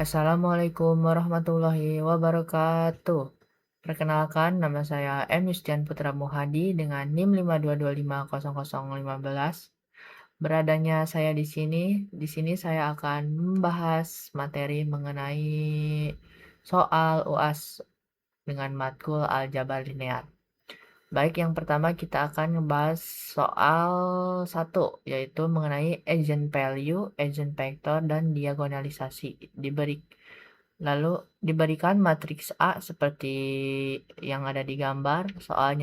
Assalamualaikum warahmatullahi wabarakatuh. Perkenalkan, nama saya M. Yustian Putra Muhadi dengan NIM 522500015. Beradanya saya di sini saya akan membahas materi mengenai soal UAS dengan matkul aljabar linear. Baik, yang pertama kita akan membahas soal 1, yaitu mengenai eigenvalue, eigenvector, dan diagonalisasi. Lalu diberikan matriks A seperti yang ada di gambar. Soal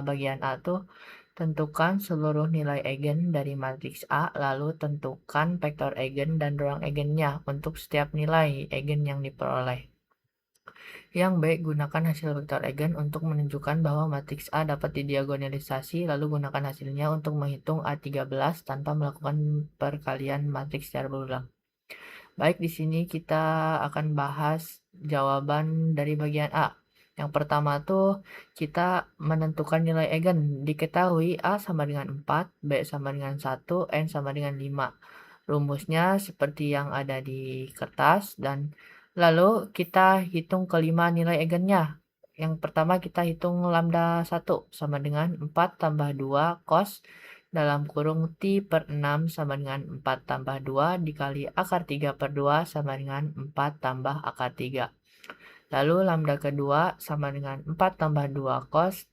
bagian A tuh tentukan seluruh nilai eigen dari matriks A, lalu tentukan vektor eigen dan ruang eigennya untuk setiap nilai eigen yang diperoleh. Yang B, gunakan hasil vektor eigen untuk menunjukkan bahwa matriks A dapat didiagonalisasi, lalu gunakan hasilnya untuk menghitung A13 tanpa melakukan perkalian matriks secara berulang. Baik, di sini kita akan bahas jawaban dari bagian A. Yang pertama tuh kita menentukan nilai eigen. Diketahui A sama dengan 4, B sama dengan 1, N sama dengan 5. Rumusnya seperti yang ada di kertas, dan lalu kita hitung kelima nilai eigennya. Yang pertama kita hitung lambda 1 sama dengan 4 tambah 2 cos dalam kurung T per 6 sama dengan 4 tambah 2 dikali akar 3 per 2 sama dengan 4 tambah akar 3. Lalu lambda kedua sama dengan 4 tambah 2 cos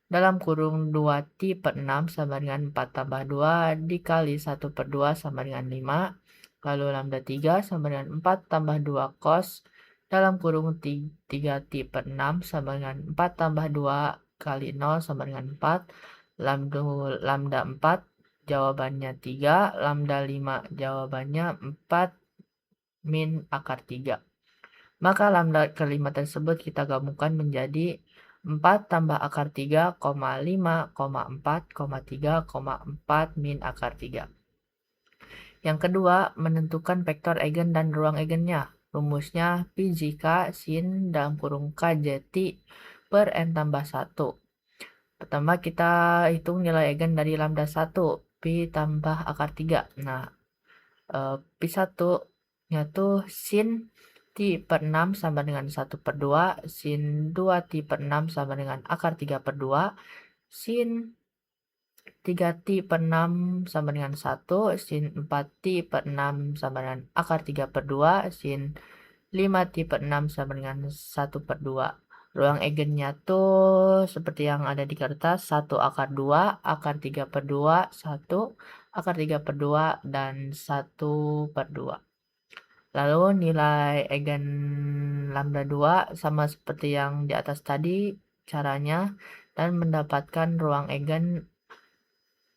dalam kurung 2T per 6 sama dengan 4 tambah 2 dikali 1 per 2 sama dengan 5. Lalu lambda 3 sama dengan 4 tambah 2 cos dalam kurung 3T per 6 sama dengan 4 tambah 2 kali 0 sama dengan 4. Lambda 4 jawabannya 3, lambda 5 jawabannya 4 min akar 3. Maka lambda kelima tersebut kita gabungkan menjadi 4 tambah akar 3, 5, 4, 3, 4 min akar 3. Yang kedua, menentukan vektor eigen dan ruang eigennya. Rumusnya Pi jika sin dalam kurung KJT per N tambah 1. Pertama kita hitung nilai eigen dari lambda 1, Pi tambah akar 3. Nah, Pi 1 nya tuh sin T per 6 sama dengan 1 per 2, sin 2 T per 6 sama dengan akar 3 per 2, sin 3T per 6 sama dengan 1, sin 4T per 6 sama dengan akar 3 per 2, sin 5T per 6 sama dengan 1 per 2. Ruang eigennya tuh seperti yang ada di kertas, 1 akar 2, akar 3 per 2, 1, akar 3 per 2, dan 1 per 2. Lalu nilai eigen lambda 2 sama seperti yang di atas tadi caranya, dan mendapatkan ruang eigen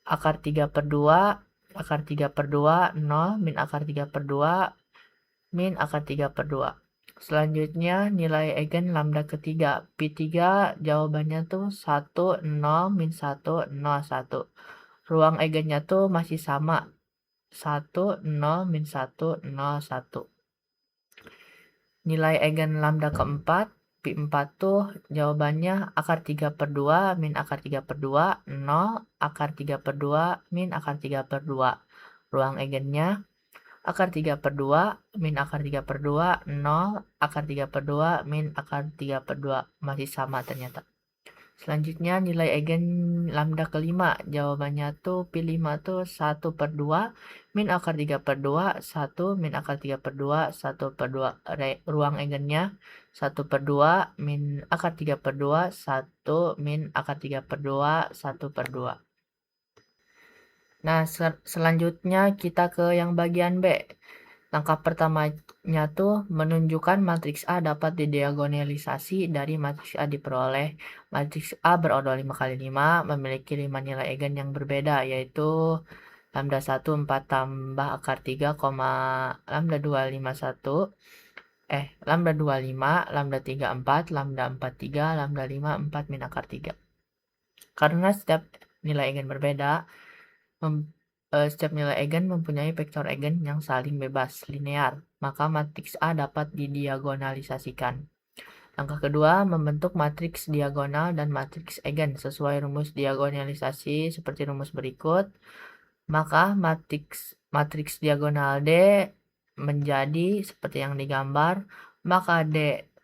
akar 3 per 2, akar 3 per 2, 0, min akar 3 per 2, min akar 3 per 2. Selanjutnya nilai eigen lambda ketiga, Pi 3 jawabannya tuh 1, 0, min 1, 0, 1. Ruang eigennya tuh masih sama, 1, 0, min 1, 0, 1. Nilai eigen lambda keempat, Pi 4 tuh jawabannya akar 3 per 2 min akar 3 per 2, 0, akar 3 per 2 min akar 3 per 2. Ruang eigennya akar 3 per 2 min akar 3 per 2, 0, akar 3 per 2 min akar 3 per 2. Masih sama ternyata. Selanjutnya nilai eigen lambda kelima, jawabannya tuh Pi 5 tuh 1 per 2 min akar 3 per 2, 1 min akar 3 per 2, 1 per 2. Ruang eigennya 1 per 2 min akar 3 per 2, 1 min akar 3 per 2, 1 per 2. Nah, selanjutnya kita ke yang bagian B. Langkah pertamanya tuh menunjukkan matriks A dapat didiagonalisasi dari matriks A diperoleh. Matriks A berordol 5 kali 5 memiliki 5 nilai eigen yang berbeda, yaitu lambda 1 4 tambah akar 3, lambda 2 5 1, lambda 2 5, lambda 3 4, lambda 4 3, lambda 5 4 min akar 3. Karena setiap nilai eigen berbeda, setiap nilai eigen mempunyai vektor eigen yang saling bebas linear, maka matriks A dapat didiagonalisasikan. Langkah kedua, membentuk matriks diagonal dan matriks eigen sesuai rumus diagonalisasi seperti rumus berikut. Maka matriks diagonal D menjadi seperti yang digambar, maka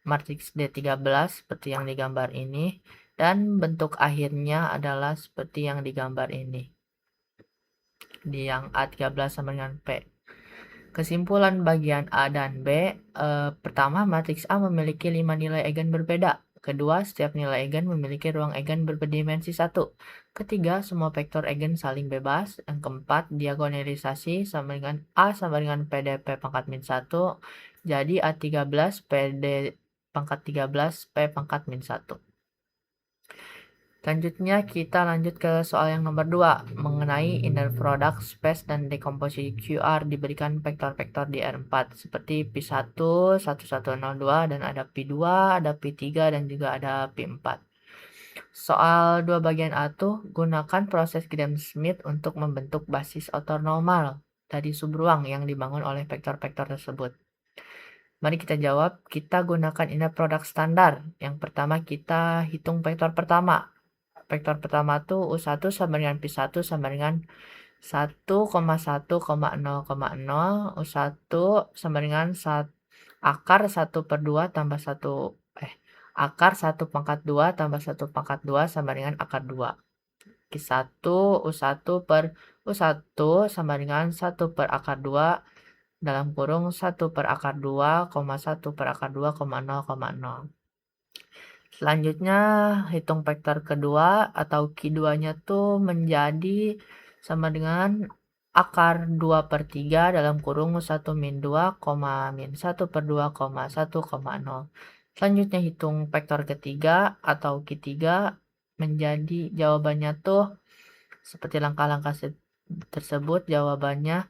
matriks D13 seperti yang digambar ini, dan bentuk akhirnya adalah seperti yang digambar ini, di yang A13 sama dengan P. Kesimpulan bagian A dan B, pertama, matriks A memiliki 5 nilai eigen berbeda. Kedua, setiap nilai eigen memiliki ruang eigen berdimensi 1. Ketiga, semua vektor eigen saling bebas. Yang keempat, diagonalisasi sama dengan A sama dengan PDP pangkat min 1. Jadi A13 PD pangkat 13 P pangkat min 1. Selanjutnya kita lanjut ke soal yang nomor 2 mengenai inner product space dan dekomposisi QR diberikan vektor-vektor di R4 seperti P1, 1102 dan ada P2, ada P3 dan juga ada P4. Soal 2 bagian A tuh gunakan proses Gram-Schmidt untuk membentuk basis ortonormal dari subruang yang dibangun oleh vektor-vektor tersebut. Mari kita jawab, kita gunakan inner product standar. Yang pertama kita hitung vektor pertama. Vektor pertama tuh U1 sama dengan P1 sama dengan 1,1,0,0, U1 sama dengan akar 1 per 2 tambah 1, akar 1 pangkat 2 tambah 1 pangkat 2 sama dengan akar 2. Q1, U1 per U1 sama dengan 1 per akar 2 dalam kurung 1 per akar 2, 1 per akar 2, 0,0. Selanjutnya hitung vektor kedua atau Q2-nya tuh menjadi sama dengan akar 2 per 3 dalam kurung 1 min 2, min 1 per 2, 1,0. Selanjutnya hitung vektor ketiga atau Q3 menjadi jawabannya tuh seperti langkah-langkah tersebut, jawabannya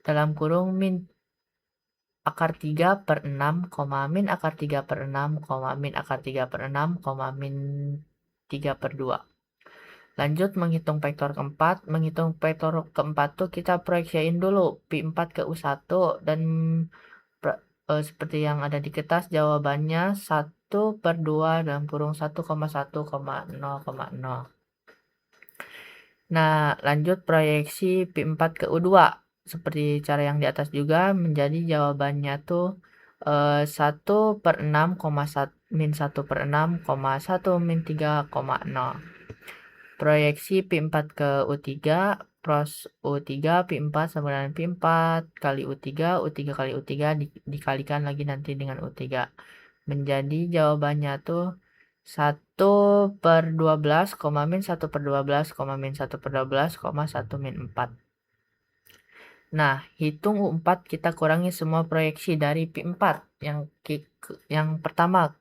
dalam kurung min akar 3 per 6, min akar 3 per 6, min akar 3 per 6, min 3 per 2. Lanjut menghitung vektor keempat. Menghitung vektor keempat tuh kita proyeksiin dulu P4 ke U1 dan seperti yang ada di kertas jawabannya 1 per 2 dalam kurung 1,1,0,0. Nah, lanjut proyeksi P4 ke U2. Seperti cara yang di atas juga menjadi jawabannya tuh 1 per 6, min 1 per 6, 1 min 3,0. Proyeksi P4 ke U3, pros U3, P4 sama dengan P4 kali U3, U3 kali U3 dikalikan lagi nanti dengan U3. Menjadi jawabannya tuh 1 per 12, min 1 per 12, min 1 per 12, 1 min 4. Nah, hitung U4 kita kurangi semua proyeksi dari P4. Yang pertama,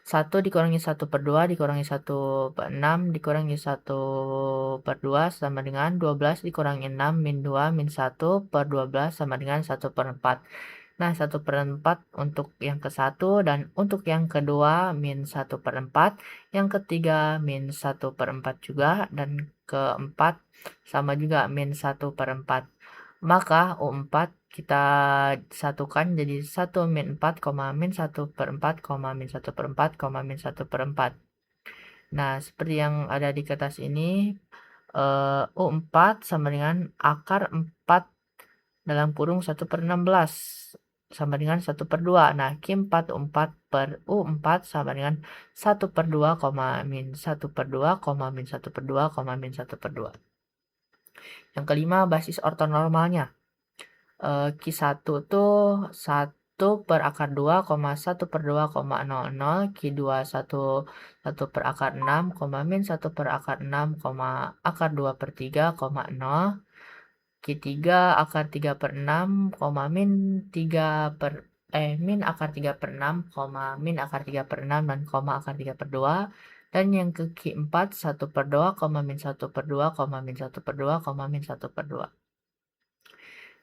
1 dikurangi 1 per 2 dikurangi 1 per 6 dikurangi 1 per 2 sama dengan 12 dikurangi 6 min 2 min 1 per 12 sama dengan 1 per 4. Nah, 1 per 4 untuk yang ke-1 dan untuk yang kedua min 1 per 4. Yang ketiga min 1 per 4 juga dan keempat sama juga min 1 per 4. Maka U4 kita satukan jadi 1 min 4, min 1 per 4, min 1 per 4, min 1 per 4. Nah, seperti yang ada di kertas ini, U4 sama dengan akar 4 dalam kurung 1 per 16 sama dengan 1 per 2. Nah, Q4 U4 per U4 sama dengan 1 per 2, min 1 per 2, min 1 per 2, min 1 per 2. Yang kelima, basis ortonormalnya. Q1 tuh 1 per akar 2, 1 per 2, 00, Q2 1 per akar 6, min 1 per akar 6, akar 2 per 3, 0, Q3 akar 3 per 6, min 3 per min akar 3 per 6, min akar 3 per 6 dan akar 3 per 2. Dan yang ke Q4 1 per 2, min 1 per 2, min 1 per 2, min 1 per 2.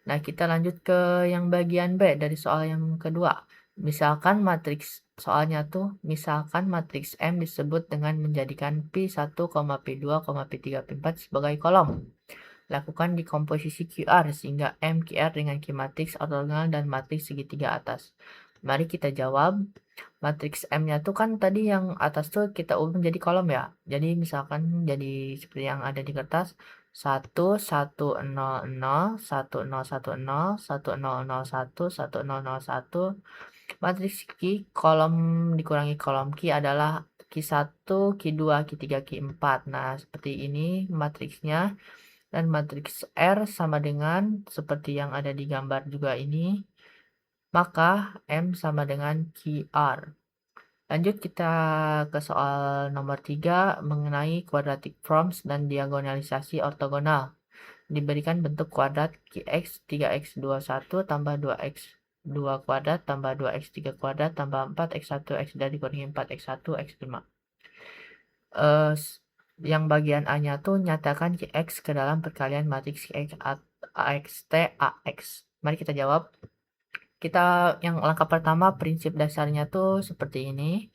Nah, kita lanjut ke yang bagian B dari soal yang kedua. Misalkan matriks soalnya tuh, misalkan matriks M disebut dengan menjadikan P1, P2, P3, P4 sebagai kolom. Lakukan dekomposisi QR sehingga M, QR dengan Q matriks ortogonal dan matriks segitiga atas. Mari kita jawab. Matriks M-nya tuh kan tadi yang atas tuh kita ubah menjadi kolom ya. Jadi misalkan jadi seperti yang ada di kertas. 1, 1, 0, 0, 1, 0, 1, 0, 1, 0, 0, 1, 1, 0, 0, 1. Matriks Q kolom dikurangi kolom Q adalah Q1, Q2, Q3, Q4. Nah, seperti ini matriksnya. Dan matriks R sama dengan seperti yang ada di gambar juga ini. Maka M sama dengan QR. Lanjut kita ke soal nomor 3 mengenai quadratic forms dan diagonalisasi ortogonal. Diberikan bentuk kuadrat Qx 3x 21 tambah 2x 2 kuadrat tambah 2x 3 kuadrat tambah 4x 1 x dikurangi 4x 1 x5. Yang bagian A-nya tuh nyatakan Qx ke dalam perkalian matriks Qx AXT AX. Mari kita jawab. Kita yang langkah pertama prinsip dasarnya tuh seperti ini.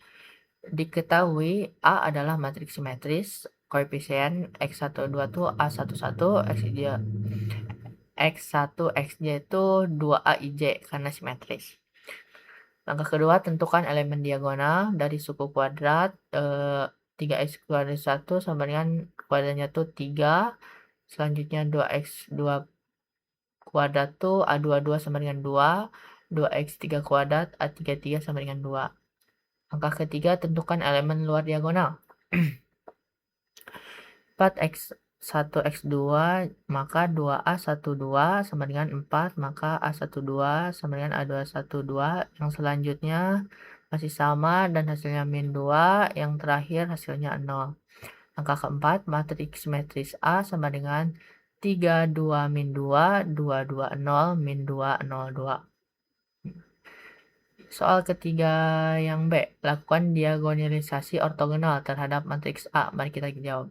Diketahui A adalah matriks simetris, koefisien X1 2 tuh A11, X1 XJ itu 2A IJ karena simetris. Langkah kedua, tentukan elemen diagonal dari suku kuadrat 3x kuadrat 1 sama dengan kuadratnya tuh 3. Selanjutnya 2x 2 kuadrat tuh A22 sama dengan 2. 2x 3 kuadrat A33 sama dengan 2. Langkah ketiga, tentukan elemen luar diagonal. 4x 1x2 maka 2a12 sama dengan 4, maka a12 sama dengan a212. Yang selanjutnya masih sama dan hasilnya min 2, yang terakhir hasilnya 0. Angka keempat, matriks simetris A sama dengan 32 min 2, 220 min 202. Soal ketiga yang B, lakukan diagonalisasi ortogonal terhadap matriks A. Mari kita jawab.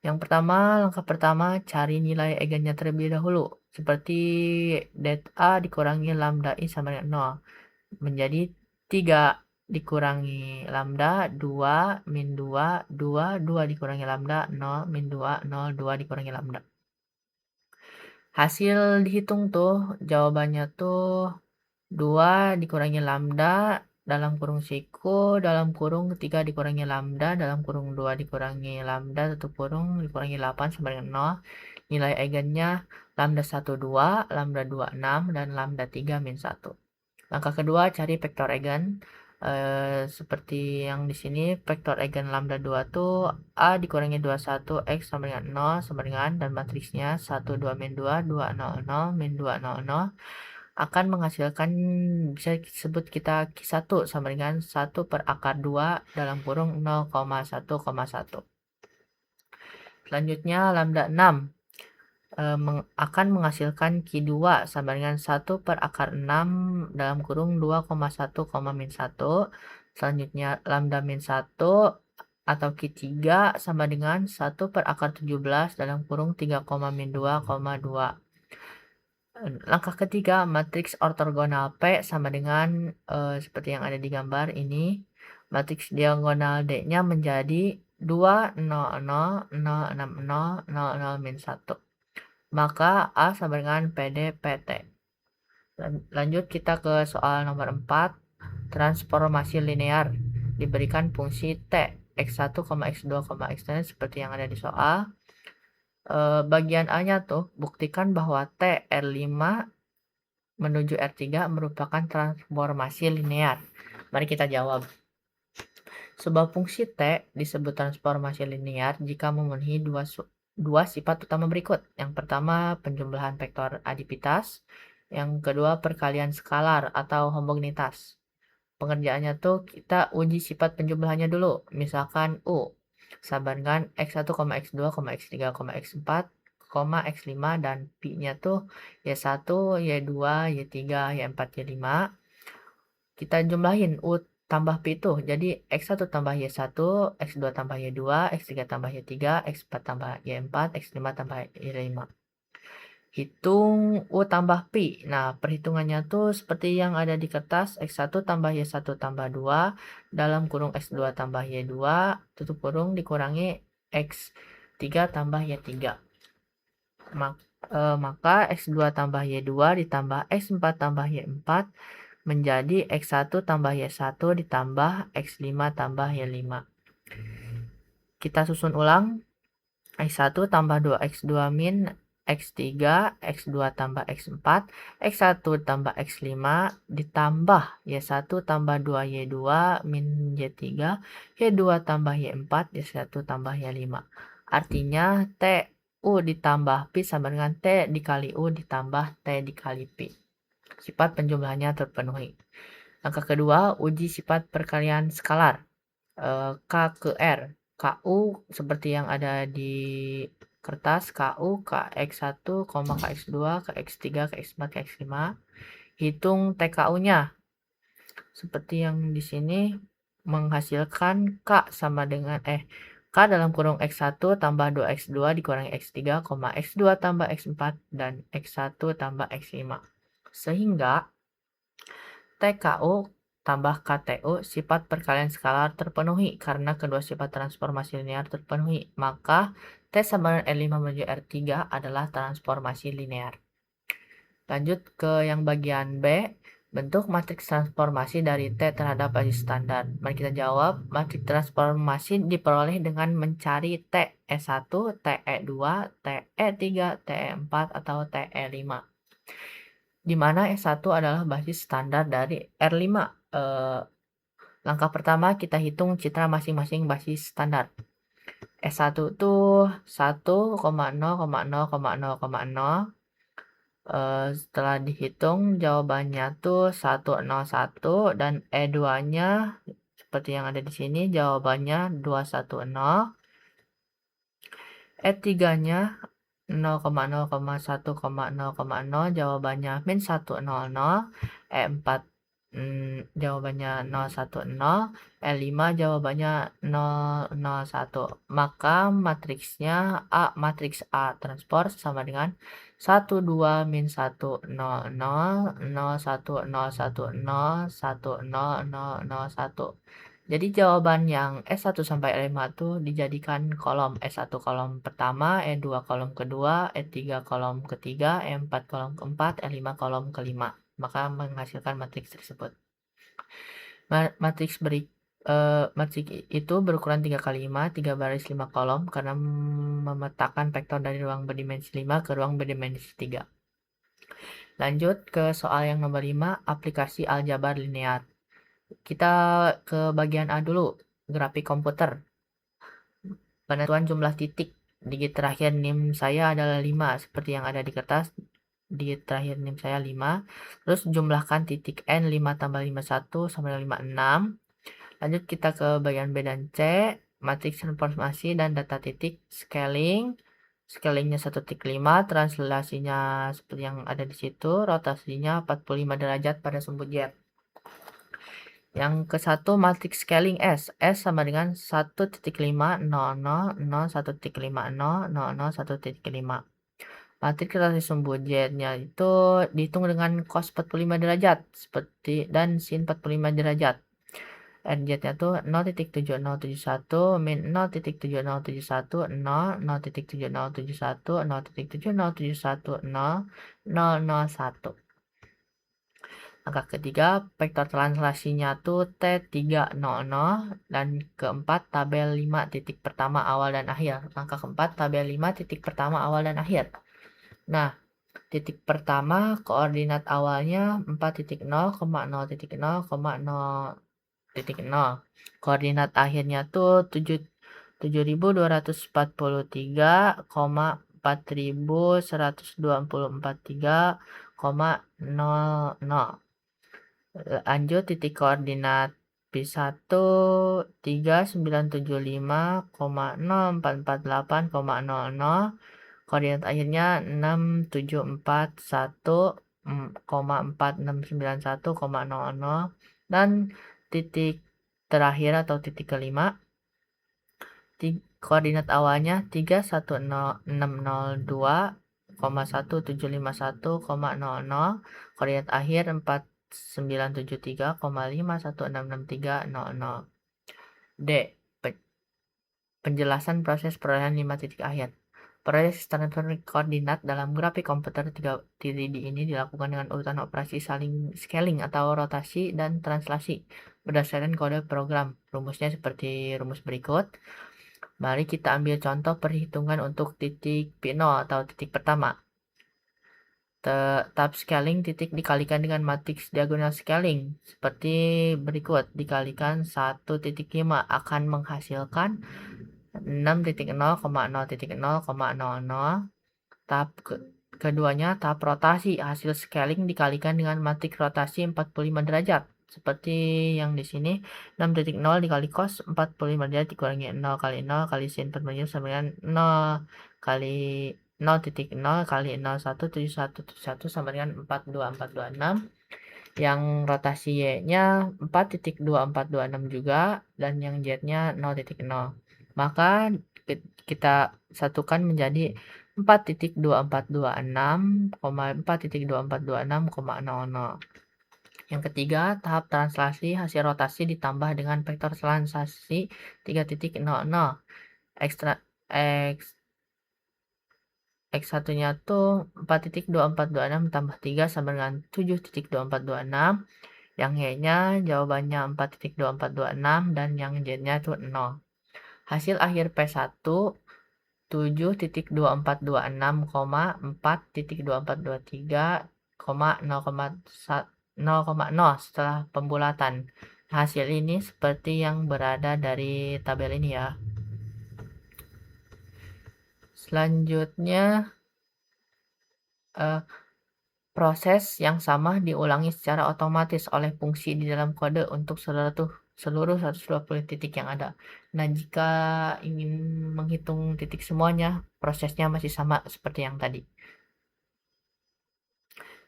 Yang pertama, langkah pertama, cari nilai eigennya terlebih dahulu. Seperti det A dikurangi lambda I sama dengan 0. Menjadi 3 dikurangi lambda, 2 min 2, 2, 2 dikurangi lambda, 0 min 2, 0, 2 dikurangi lambda. Hasil dihitung tuh, jawabannya tuh 2 dikurangi lambda, dalam kurung siku, dalam kurung 3 dikurangi lambda, dalam kurung 2 dikurangi lambda, tutup kurung dikurangi 8 sama dengan 0. Nilai eigennya lambda 1, 2, lambda 2, 6, dan lambda 3, min 1. Langkah kedua, cari vektor eigen. Seperti yang di sini, vektor eigen lambda 2 tuh A dikurangi 21, X sama dengan 0, sama dengan, dan matriksnya 1, 2, min 2, 2, 0, 0, min 2, 0, 0. Akan menghasilkan, bisa disebut kita Q1 sama dengan 1 per akar 2 dalam kurung 0,1,1. Selanjutnya lambda 6 akan menghasilkan Q2 sama dengan 1 per akar 6 dalam kurung 2,1, min 1. Selanjutnya lambda min 1 atau Q3 sama dengan 1 per akar 17 dalam kurung 3, min 2,2. Langkah ketiga, matriks ortogonal P sama dengan seperti yang ada di gambar ini. Matriks diagonal D-nya menjadi 2, 0, 0, 0, 6, 0, 0, 0, min 1. Maka A sama dengan PD PT. Lanjut kita ke soal nomor 4. Transformasi linear. Diberikan fungsi T, X1, X2, Xn seperti yang ada di soal. Bagian A-nya tuh, buktikan bahwa T R5 menuju R3 merupakan transformasi linear. Mari kita jawab. Sebuah fungsi T disebut transformasi linear jika memenuhi dua sifat utama berikut. Yang pertama, penjumlahan vektor adipitas. Yang kedua, perkalian skalar atau homogenitas. Pengerjaannya tuh kita uji sifat penjumlahannya dulu. Misalkan U sama dengan X1, X2, X3, X4, X5, dan Pi-nya tuh Y1, Y2, Y3, Y4, Y5. Kita jumlahin U tambah Pi itu. Jadi X1 tambah Y1, X2 tambah Y2, X3 tambah Y3, X4 tambah Y4, X5 tambah Y5. Hitung U tambah Pi. Nah, perhitungannya tuh seperti yang ada di kertas. X1 tambah Y1 tambah 2, dalam kurung X2 tambah Y2, tutup kurung dikurangi X3 tambah Y3. Maka X2 tambah Y2 ditambah X4 tambah Y4 menjadi X1 tambah Y1 ditambah X5 tambah Y5. Kita susun ulang. X1 tambah 2X2 min X3, X2 tambah X4, X1 tambah X5, ditambah Y1 tambah 2Y2 min Y3, Y2 tambah Y4, Y1 tambah Y5. Artinya TU ditambah Pi sama dengan T dikali U ditambah T dikali Pi. Sifat penjumlahannya terpenuhi. Langkah kedua, uji sifat perkalian skalar. K ke R. KU seperti yang ada di kertas, KU, KX1, KX2, KX3, KX4, KX5. Hitung TKU-nya. Seperti yang di sini menghasilkan K sama dengan K dalam kurung X1 tambah 2X2 dikurangi X3, X2 tambah X4 dan X1 tambah X5. Sehingga TKU tambah KTU sifat perkalian skalar terpenuhi karena kedua sifat transformasi linear terpenuhi. Maka T sama dengan R5 menuju R3 adalah transformasi linear. Lanjut ke yang bagian B. Bentuk matriks transformasi dari T terhadap basis standar. Mari kita jawab. Matriks transformasi diperoleh dengan mencari TE1, TE2, TE3, TE4, atau TE5. Di mana S1 adalah basis standar dari R5. Langkah pertama kita hitung citra masing-masing basis standar. S1 tuh 1,0,0,0,0. Setelah dihitung jawabannya tuh 101 dan E2-nya seperti yang ada di sini jawabannya 210. E3-nya 0,0,1,0,0 jawabannya min 100. E4 jawabannya 010. E5 jawabannya 001. Maka matriksnya matriks A transport sama dengan 12 min 1 0 0 0 1 0 1 0 1 0 0 0 1. Jadi jawaban yang S1 sampai E5 itu dijadikan kolom. S1 kolom pertama, E2 kolom kedua, E3 kolom ketiga, E4 kolom keempat, E5 kolom kelima. Maka menghasilkan matriks tersebut. Matriks itu berukuran 3x5, 3 baris 5 kolom karena memetakan vektor dari ruang berdimensi 5 ke ruang berdimensi 3. Lanjut ke soal yang nomor 5, aplikasi aljabar linear. Kita ke bagian A dulu, grafik komputer. Penentuan jumlah titik. Digit terakhir NIM saya adalah 5, seperti yang ada di kertas. Digit terakhir NIM saya 5. Terus jumlahkan titik N, 5 tambah 5, 1, sama dengan 5, 6. Lanjut kita ke bagian B dan C, matriks transformasi dan data titik, scaling. Scalingnya 1,5, translasinya seperti yang ada di situ, rotasinya 45 derajat pada sumbu Z. Yang ke satu matriks scaling S. S sama dengan 1,5, 0, 0, 0, 1,5, 0, 0, 0, 1,5. Matriks rotasi sumbu Z-nya itu dihitung dengan cos 45 derajat seperti dan sin 45 derajat. RZ-nya tuh 0,7071 min 0,7071 0, 0,7071 0,7071 0,001. Angka ketiga, vektor translasinya tuh T300 dan keempat tabel 5 titik pertama awal dan akhir. Angka keempat tabel 5 titik pertama awal dan akhir. Nah, titik pertama koordinat awalnya 4,0,0,0,0. Koordinat akhirnya tuh 7.443,4124,00. Lanjut titik koordinat P1 3.975,0448,00. Koordinat akhirnya 6.741,4691,00. Dan titik terakhir atau titik kelima, koordinat awalnya 3.1602,1751,00. Koordinat akhir 4.973,516630,00. D. Penjelasan proses perolehan 5 titik akhir. Proses transfer koordinat dalam grafik komputer 3D ini dilakukan dengan urutan operasi saling scaling atau rotasi dan translasi berdasarkan kode program. Rumusnya seperti rumus berikut. Mari kita ambil contoh perhitungan untuk titik P0 atau titik pertama. Tahap scaling titik dikalikan dengan matriks diagonal scaling seperti berikut. Dikalikan 1,5 akan menghasilkan 6,0,0,00. Tahap keduanya tahap rotasi. Hasil scaling dikalikan dengan matriks rotasi 45 derajat. Seperti yang di sini 6,0 dikali cos 45 derajat dikurangi 0 kali 0 kali sin per menit sama dengan 0 kali 0,0 kali 0,17171 sama dengan 42426. Yang rotasi Y-nya 4,2426 juga dan yang Z-nya 0,0. Maka kita satukan menjadi 4,2426,4,2426,00. Yang ketiga, tahap translasi hasil rotasi ditambah dengan vektor translasi 3,00. Ekstra X1-nya tuh 4,2426 tambah 3 sama dengan 7,2426. Yang Y-nya jawabannya 4,2426 dan yang Z-nya itu 0. Hasil akhir P1 7,2423,4,2423,0,0 setelah pembulatan. Hasil ini seperti yang berada dari tabel ini ya. Selanjutnya proses yang sama diulangi secara otomatis oleh fungsi di dalam kode untuk seluruh 120 titik yang ada. Nah, jika ingin menghitung titik semuanya, prosesnya masih sama seperti yang tadi.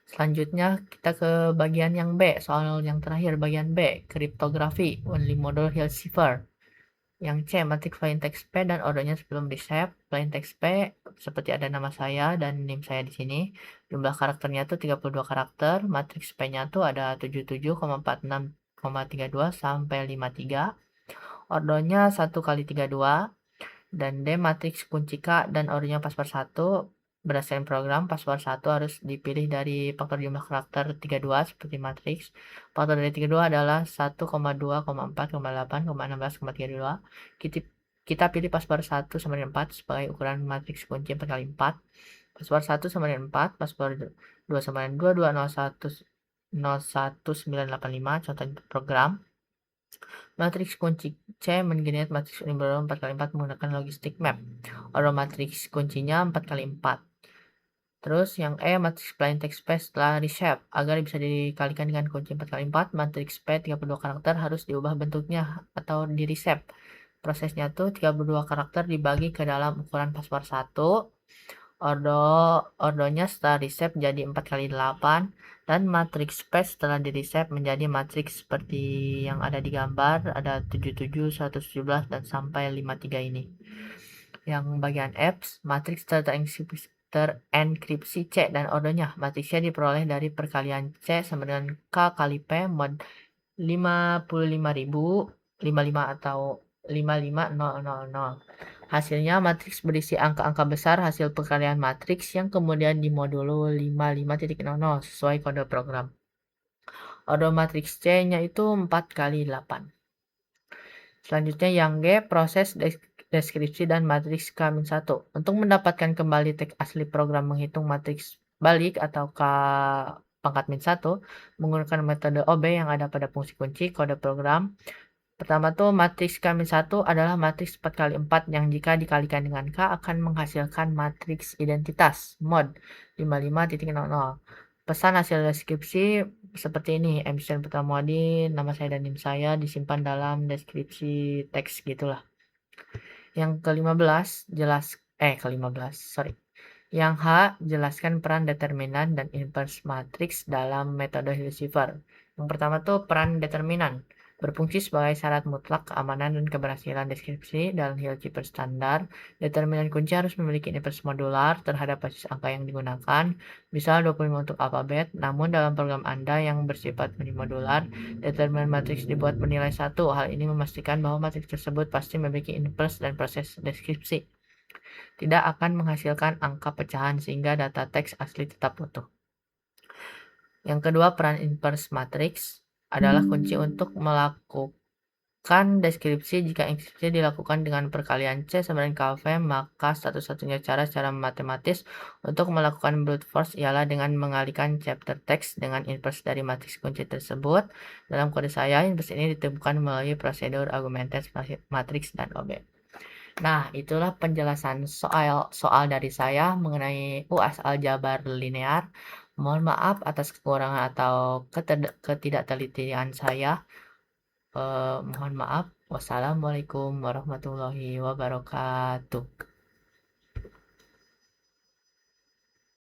Selanjutnya kita ke bagian yang B, soal yang terakhir bagian B, kriptografi, only model Hill cipher. Yang C, matriks plain text P dan ordernya sebelum di save. Plain text P seperti ada nama saya dan NIM saya di sini. Jumlah karakternya tuh 32 karakter. Matriks P-nya tuh ada 77,46,32 sampai 53. Ordernya 1 kali 32 dan D matriks kunci K dan ordernya pas per 1. Berdasarkan program, password 1 harus dipilih dari faktor jumlah karakter 32 seperti matriks. Faktor dari 32 adalah 1,2,4,8,16,32. Kita pilih password 1 sama dengan 4 sebagai ukuran matriks kunci 4 kali 4. Password 1 sama dengan 4, password 2 sama dengan 220101985, contoh program. Matriks kunci C menggenerate matriks universal 4 kali 4 menggunakan logistic map. Order matriks kuncinya 4 kali 4. Terus yang E, matriks plain text P setelah reshape. Agar bisa dikalikan dengan kunci 4 kali 4, matriks P 32 karakter harus diubah bentuknya atau di reshape. Prosesnya tuh 32 karakter dibagi ke dalam ukuran password 1. Ordonya setelah reshape jadi 4 kali 8. Dan matriks P setelah di reshape menjadi matriks seperti yang ada di gambar. Ada 77, 117, dan sampai 53 ini. Yang bagian apps, matriks terenkripsi C dan ordernya. Matriksnya diperoleh dari perkalian C sama dengan K kali P mod 55.055 atau 55000. Hasilnya matriks berisi angka-angka besar hasil perkalian matriks yang kemudian dimodulo 55.00 sesuai kode program. Order matriks C-nya itu 4 kali 8. Selanjutnya yang G, proses deskripsi dan matriks K-1. Untuk mendapatkan kembali teks asli program menghitung matriks balik atau K pangkat -1 menggunakan metode OB yang ada pada fungsi kunci kode program. Pertama tuh matriks K-1 adalah matriks 4 kali 4 yang jika dikalikan dengan K akan menghasilkan matriks identitas mod 55.00. Pesan hasil deskripsi seperti ini, Emsen Putramuadin, nama saya dan NIM saya disimpan dalam deskripsi teks gitulah. Yang Yang H, jelaskan peran determinan dan inverse matrix dalam metode Hill cipher. Yang pertama tuh peran determinan. Berfungsi sebagai syarat mutlak keamanan dan keberhasilan deskripsi dalam Hill cipher standar. Determinan kunci harus memiliki inverse modular terhadap basis angka yang digunakan, misal 25 untuk alfabet. Namun dalam program Anda yang bersifat unimodular, determinan matriks dibuat bernilai 1. Hal ini memastikan bahwa matriks tersebut pasti memiliki inverse dan proses deskripsi tidak akan menghasilkan angka pecahan sehingga data teks asli tetap utuh. Yang kedua, peran inverse matrix adalah kunci untuk Kan deskripsi jika inskripsi dilakukan dengan perkalian C sama dengan KV, maka satu-satunya cara matematis untuk melakukan brute force ialah dengan mengalihkan chapter text dengan inverse dari matriks kunci tersebut. Dalam kode saya, inverse ini ditemukan melalui prosedur augmented matrix dan OB. Nah, itulah penjelasan soal dari saya mengenai UAS aljabar linear. Mohon maaf atas kekurangan atau ketidaktelitian saya. Mohon maaf. Wassalamualaikum warahmatullahi wabarakatuh.